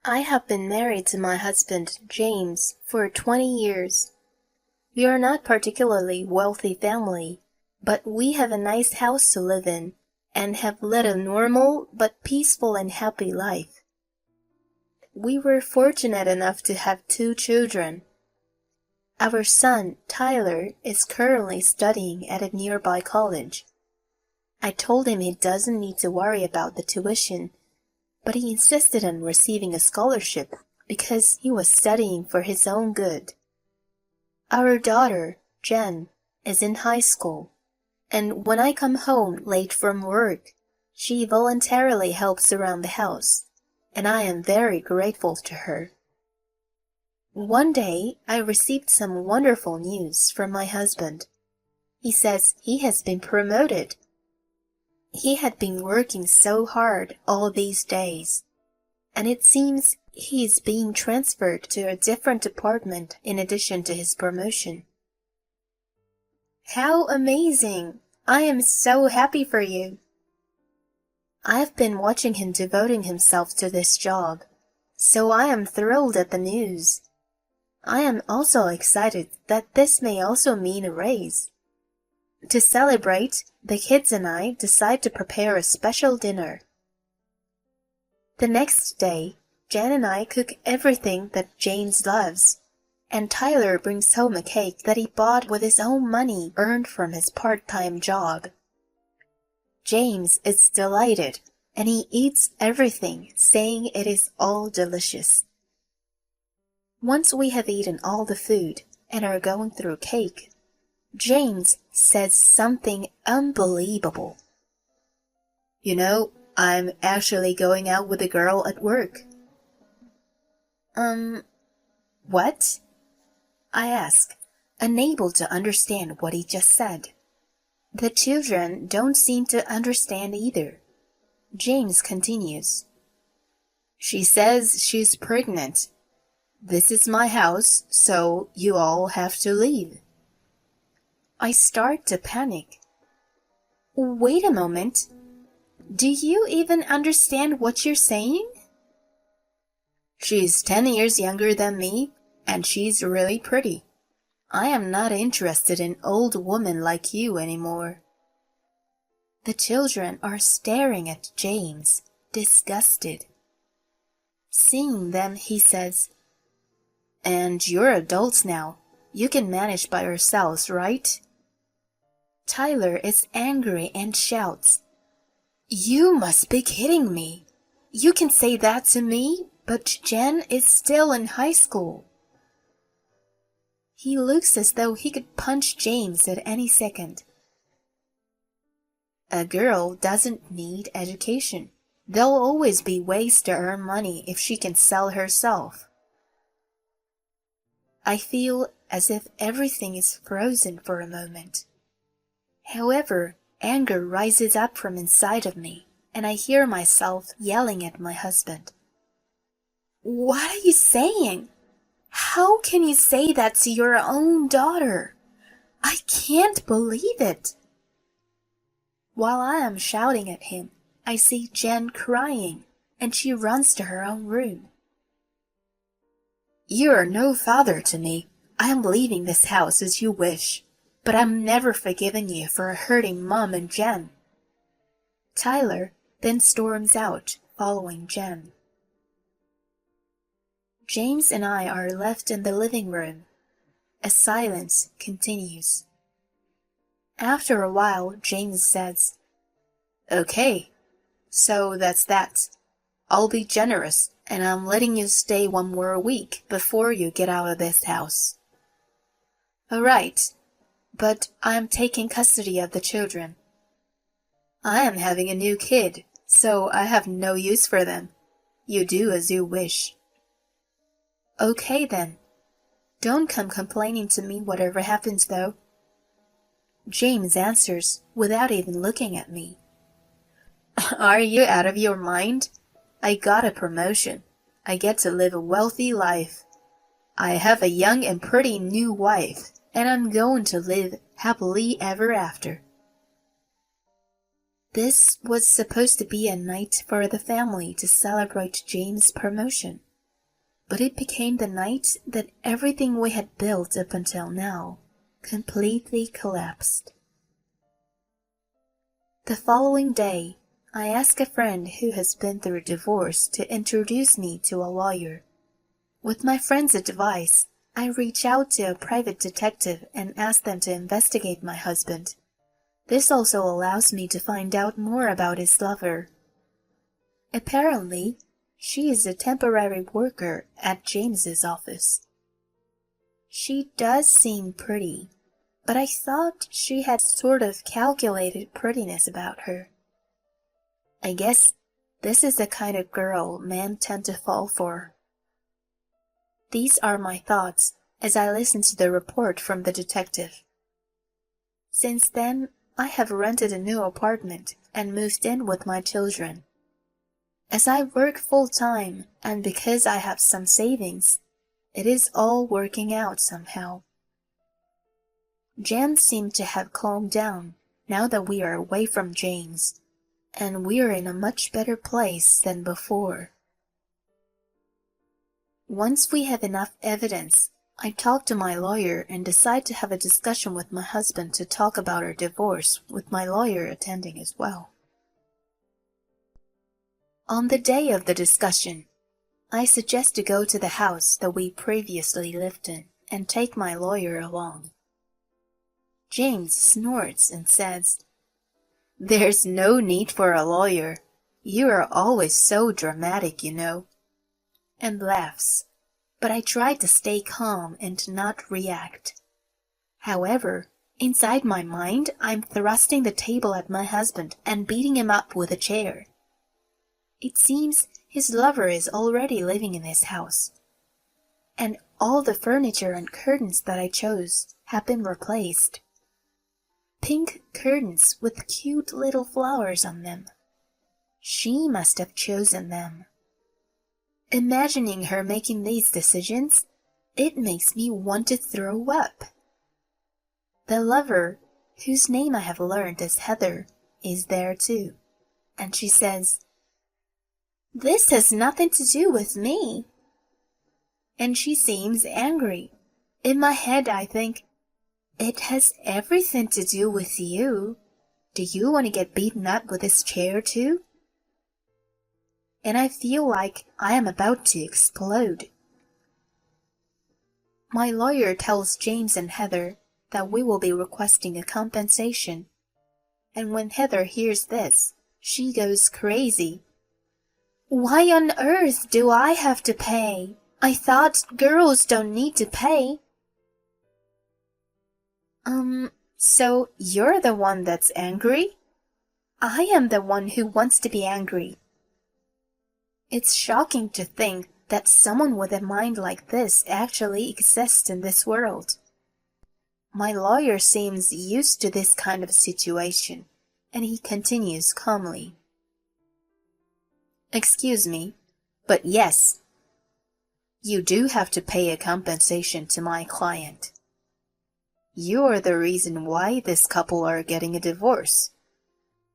I have been married to my husband, James, for 20 years. We are not particularly wealthy family, but we have a nice house to live in and have led a normal but peaceful and happy life. We were fortunate enough to have 2 children. Our son, Tyler, is currently studying at a nearby college. I told him he doesn't need to worry about the tuition, but he insisted on receiving a scholarship because he was studying for his own good. Our daughter, Jen, is in high school, and when I come home late from work, she voluntarily helps around the house, and I am very grateful to her. One day, I received some wonderful news from my husband. He says he has been promoted. He had been working so hard all these days, and it seems he is being transferred to a different department in addition to his promotion. How amazing! I am so happy for you. I have been watching him devoting himself to this job, so I am thrilled at the news. I am also excited that this may also mean a raise. To celebrate, the kids and I decide to prepare a special dinner. The next day, Jen and I cook everything that James loves, and Tyler brings home a cake that he bought with his own money earned from his part-time job. James is delighted, and he eats everything, saying it is all delicious. Once we have eaten all the food and are going through cake, James says something unbelievable. You know, I'm actually going out with a girl at work. What? I ask, unable to understand what he just said. The children don't seem to understand either. James continues. She says she's pregnant. This is my house, so you all have to leave. I start to panic. Wait a moment. Do you even understand what you're saying? She's 10 years younger than me, and she's really pretty. I am not interested in old women like you anymore. The children are staring at James, disgusted. Seeing them, he says, And you're adults now. You can manage by yourselves, right? Tyler is angry and shouts, You must be kidding me. You can say that to me, but Jen is still in high school. He looks as though he could punch James at any second. A girl doesn't need education. There'll always be ways to earn money if she can sell herself. I feel as if everything is frozen for a moment. However, anger rises up from inside of me, and I hear myself yelling at my husband. What are you saying? How can you say that to your own daughter? I can't believe it. While I am shouting at him, I see Jen crying, and she runs to her own room. You are no father to me. I am leaving this house as you wish, but I'm never forgiving you for hurting Mom and Jen. Tyler then storms out, following Jen. James and I are left in the living room. A silence continues. After a while, James says, Okay, so that's that. I'll be generous, and I'm letting you stay 1 more week before you get out of this house. All right, but I'm taking custody of the children. I am having a new kid, so I have no use for them. You do as you wish. Okay then. Don't come complaining to me whatever happens, though. James answers without even looking at me. Are you out of your mind? I got a promotion. I get to live a wealthy life. I have a young and pretty new wife, and I'm going to live happily ever after. This was supposed to be a night for the family to celebrate James' promotion, But it became the night that everything we had built up until now completely collapsed. The following day, I asked a friend who has been through a divorce to introduce me to a lawyer. With my friend's advice, I reached out to a private detective and asked them to investigate my husband. This also allows me to find out more about his lover. Apparently, she is a temporary worker at James's office. She does seem pretty, but I thought she had sort of calculated prettiness about her. I guess this is the kind of girl men tend to fall for. These are my thoughts as I listen to the report from the detective. Since then, I have rented a new apartment and moved in with my children. As I work full-time and because I have some savings, it is all working out somehow. Jan seemed to have calmed down now that we are away from James, and we are in a much better place than before. Once we have enough evidence, I talk to my lawyer and decide to have a discussion with my husband to talk about our divorce, with my lawyer attending as well. On the day of the discussion, I suggest to go to the house that we previously lived in and take my lawyer along. James snorts and says, "There's no need for a lawyer. You are always so dramatic, you know," and laughs, but I try to stay calm and to not react. However, inside my mind, I'm thrusting the table at my husband and beating him up with a chair. It seems his lover is already living in his house, and all the furniture and curtains that I chose have been replaced. Pink curtains with cute little flowers on them. She must have chosen them. Imagining her making these decisions, it makes me want to throw up. The lover, whose name I have learned is Heather, is there too, and she says, "This has nothing to do with me." And she seems angry. In my head I think, it has everything to do with you. Do you want to get beaten up with this chair too? And I feel like I am about to explode. My lawyer tells James and Heather that we will be requesting a compensation. And when Heather hears this, she goes crazy. "Why on earth do I have to pay? I thought girls don't need to pay." So you're the one that's angry? I am the one who wants to be angry. It's shocking to think that someone with a mind like this actually exists in this world. My lawyer seems used to this kind of situation, and he continues calmly. "Excuse me, but yes, you do have to pay a compensation to my client. You are the reason why this couple are getting a divorce.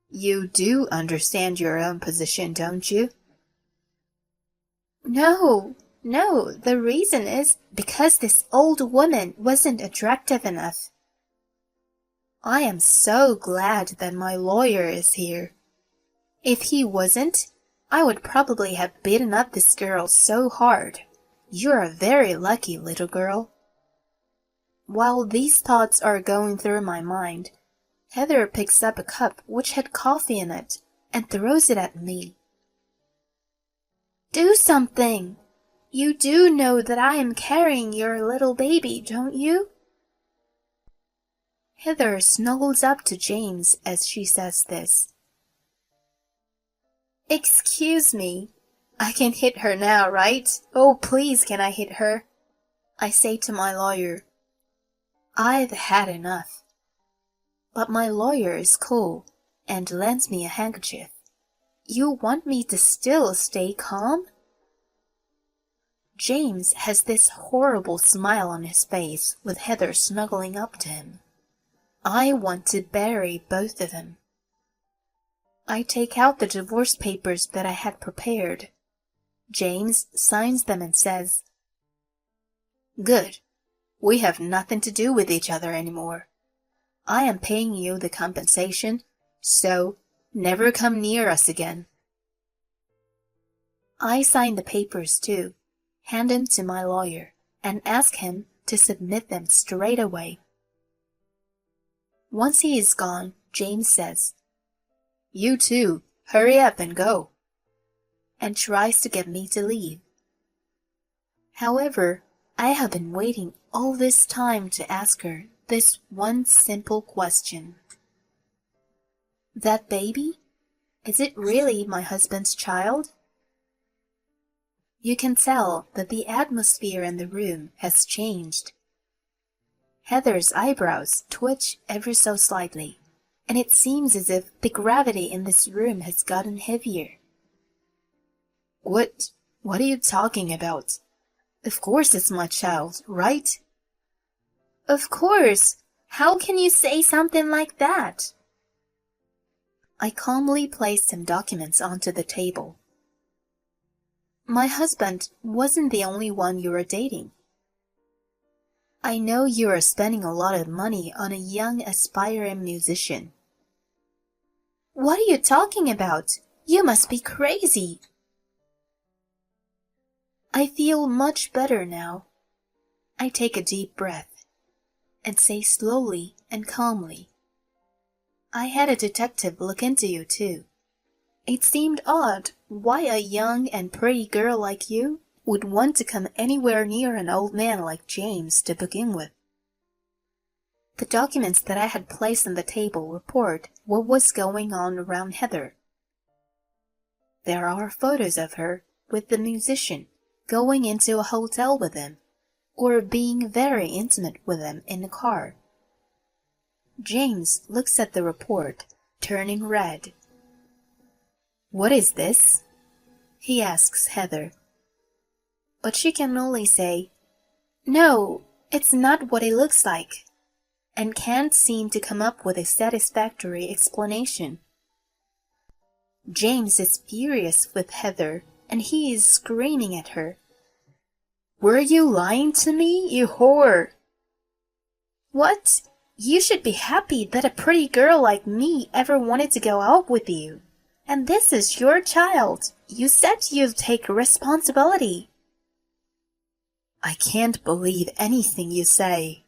You do understand your own position, don't you?" No, the reason is because this old woman wasn't attractive enough. I am so glad that my lawyer is here. If he wasn't, I would probably have beaten up this girl so hard. You're a very lucky little girl. While these thoughts are going through my mind, Heather picks up a cup which had coffee in it and throws it at me. "Do something! You do know that I am carrying your little baby, don't you?" Heather snuggles up to James as she says this. "Excuse me, I can hit her now, right? Oh, please, can I hit her?" I say to my lawyer. I've had enough. But my lawyer is cool and lends me a handkerchief. You want me to still stay calm? James has this horrible smile on his face with Heather snuggling up to him. I want to bury both of them. I take out the divorce papers that I had prepared. James signs them and says, Good. We have nothing to do with each other anymore. I am paying you the compensation, so never come near us again. I sign the papers too, hand them to my lawyer, and ask him to submit them straight away. Once he is gone, James says, "You too, hurry up and go," and tries to get me to leave. However, I have been waiting all this time to ask her this one simple question. That baby? Is it really my husband's child? You can tell that the atmosphere in the room has changed. Heather's eyebrows twitch ever so slightly, and it seems as if the gravity in this room has gotten heavier. What are you talking about? Of course it's my child, right? Of course. How can you say something like that? I calmly placed some documents onto the table. My husband wasn't the only one you were dating. I know you are spending a lot of money on a young aspiring musician. What are you talking about? You must be crazy. I feel much better now. I take a deep breath and say slowly and calmly, I had a detective look into you too. It seemed odd why a young and pretty girl like you would want to come anywhere near an old man like James to begin with. The documents that I had placed on the table report what was going on around Heather. There are photos of her with the musician going into a hotel with him, or being very intimate with him in the car. James looks at the report, turning red. What is this? He asks Heather. But she can only say, No, it's not what it looks like, and can't seem to come up with a satisfactory explanation. James is furious with Heather, and he is screaming at her. Were you lying to me, you whore? What? You should be happy that a pretty girl like me ever wanted to go out with you. And this is your child. You said you'd take responsibility. I can't believe anything you say.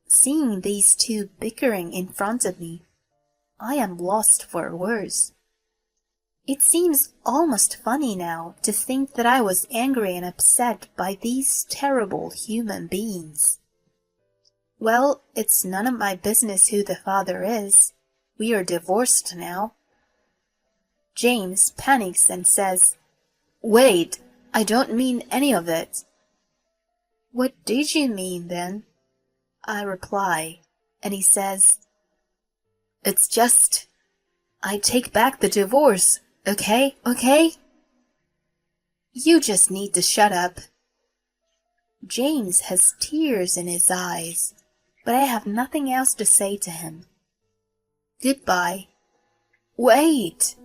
Seeing these two bickering in front of me, I am lost for words. It seems almost funny now to think that I was angry and upset by these terrible human beings. Well, it's none of my business who the father is. We are divorced now. James panics and says, Wait, I don't mean any of it. What did you mean then? I reply, and he says, It's just, I take back the divorce, okay? You just need to shut up. James has tears in his eyes, but I have nothing else to say to him. Goodbye. Wait!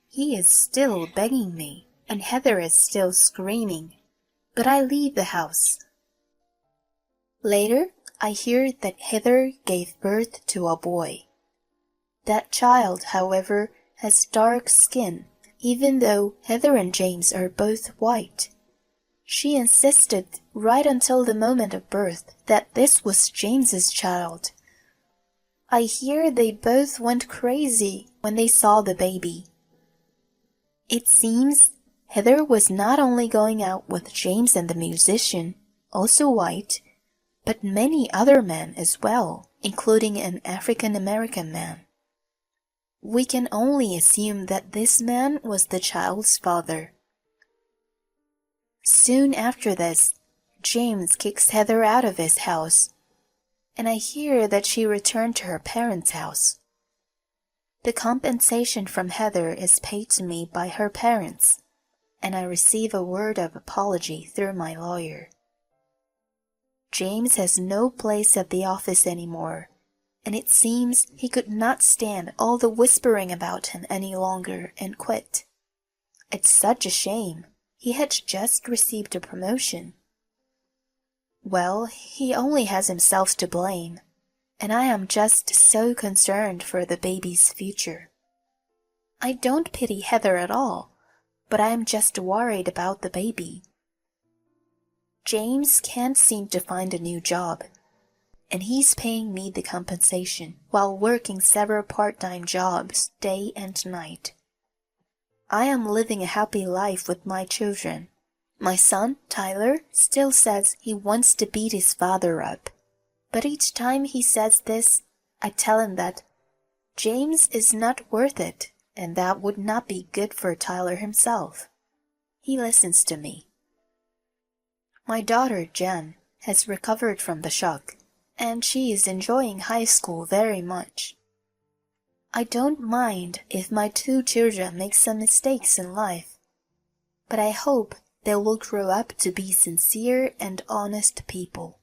He is still begging me, and Heather is still screaming, but I leave the house. Later, I hear that Heather gave birth to a boy. That child, however, has dark skin, even though Heather and James are both white. She insisted right until the moment of birth that this was James's child. I hear they both went crazy when they saw the baby. It seems Heather was not only going out with James and the musician, also white, but many other men as well, including an African-American man. We can only assume that this man was the child's father. Soon after this, James kicks Heather out of his house, and I hear that she returned to her parents' house. The compensation from Heather is paid to me by her parents, and I receive a word of apology through my lawyer. James has no place at the office anymore, and it seems he could not stand all the whispering about him any longer and quit. It's such a shame. He had just received a promotion. Well, he only has himself to blame, and I am just so concerned for the baby's future. I don't pity Heather at all, but I am just worried about the baby. James can't seem to find a new job, and he's paying me the compensation while working several part-time jobs day and night. I am living a happy life with my children. My son, Tyler, still says he wants to beat his father up. But each time he says this, I tell him that James is not worth it, and that would not be good for Tyler himself. He listens to me. My daughter, Jen, has recovered from the shock, and she is enjoying high school very much. I don't mind if my two children make some mistakes in life, but I hope they will grow up to be sincere and honest people.